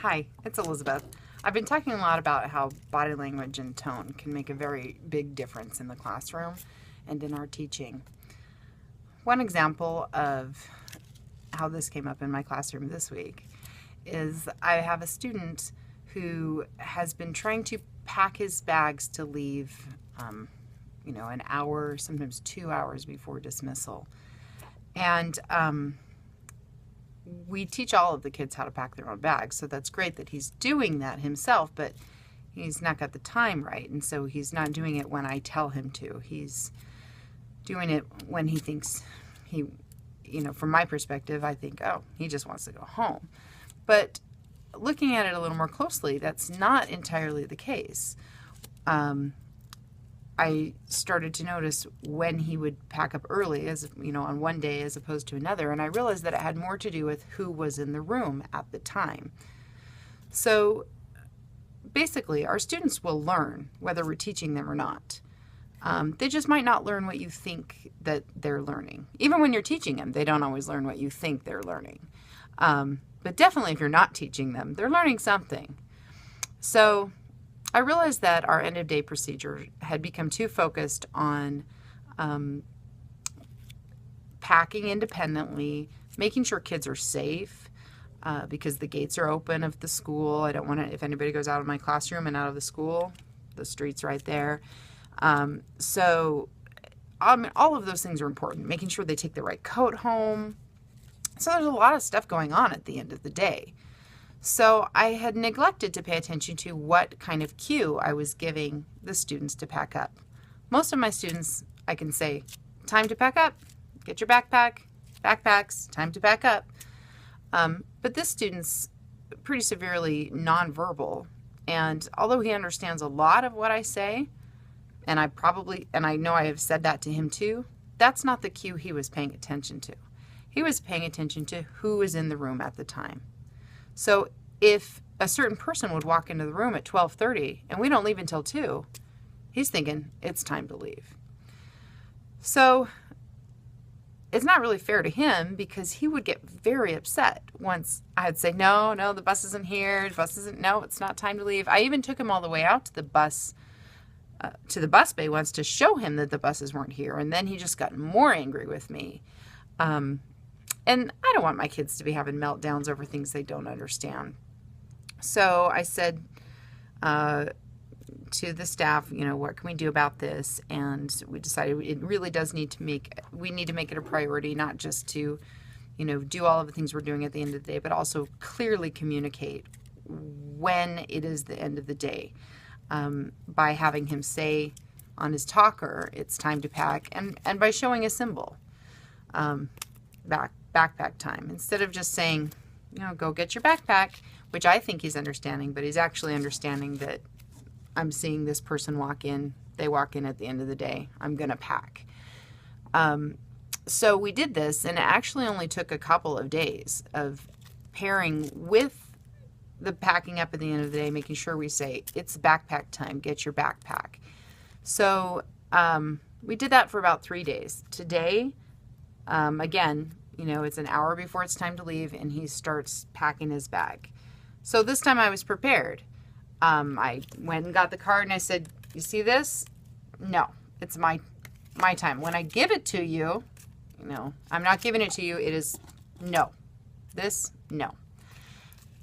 Hi, it's Elizabeth. I've been talking a lot about how body language and tone can make a very big difference in the classroom and in our teaching. One example of how this came up in my classroom this week is I have a student who has been trying to pack his bags to leave, an hour, sometimes 2 hours before dismissal. And we teach all of the kids how to pack their own bags, so that's great that he's doing that himself, but he's not got the time right, and so he's not doing it when I tell him to. He's doing it when he thinks from my perspective, I think, oh, he just wants to go home. But looking at it a little more closely, that's not entirely the case. I started to notice when he would pack up early, on one day as opposed to another, and I realized that it had more to do with who was in the room at the time. So basically, our students will learn whether we're teaching them or not. They just might not learn what you think that they're learning. Even when you're teaching them, they don't always learn what you think they're learning. But definitely if you're not teaching them, they're learning something. So I realized that our end-of-day procedure had become too focused on packing independently, making sure kids are safe because the gates are open of the school. I don't want to, if anybody goes out of my classroom and out of the school, the street's right there. So all of those things are important, making sure they take the right coat home. So there's a lot of stuff going on at the end of the day. So I had neglected to pay attention to what kind of cue I was giving the students to pack up. Most of my students, I can say, time to pack up, get your backpacks, time to pack up. But this student's pretty severely nonverbal, and although he understands a lot of what I say, and I know I have said that to him too, that's not the cue he was paying attention to. He was paying attention to who was in the room at the time. So if a certain person would walk into the room at 12:30 and we don't leave until 2, he's thinking it's time to leave. So it's not really fair to him because he would get very upset once I'd say, no, the bus isn't here. No, it's not time to leave. I even took him all the way out to the bus bay once to show him that the buses weren't here. And then he just got more angry with me. And I don't want my kids to be having meltdowns over things they don't understand. So I said to the staff, what can we do about this? And we decided it really does need to make it a priority, not just to, do all of the things we're doing at the end of the day, but also clearly communicate when it is the end of the day by having him say on his talker, it's time to pack, and by showing a symbol, backpack time, instead of just saying, go get your backpack, which I think he's understanding, but he's actually understanding that I'm seeing this person walk in. They walk in at the end of the day. I'm going to pack. So we did this, and it actually only took a couple of days of pairing with the packing up at the end of the day, making sure we say, it's backpack time, get your backpack. So we did that for about 3 days. Today, again, it's an hour before it's time to leave, and he starts packing his bag. So this time I was prepared. I went and got the card, and I said, you see this? No, it's my time. When I give it to you, I'm not giving it to you. It is no. This, no.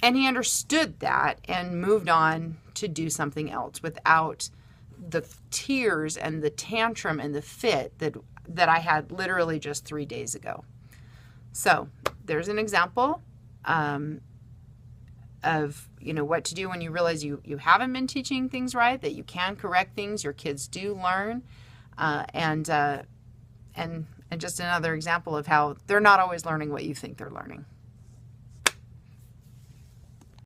And he understood that and moved on to do something else without the tears and the tantrum and the fit that I had literally just 3 days ago. So there's an example of what to do when you realize you haven't been teaching things right, that you can correct things, your kids do learn, and just another example of how they're not always learning what you think they're learning.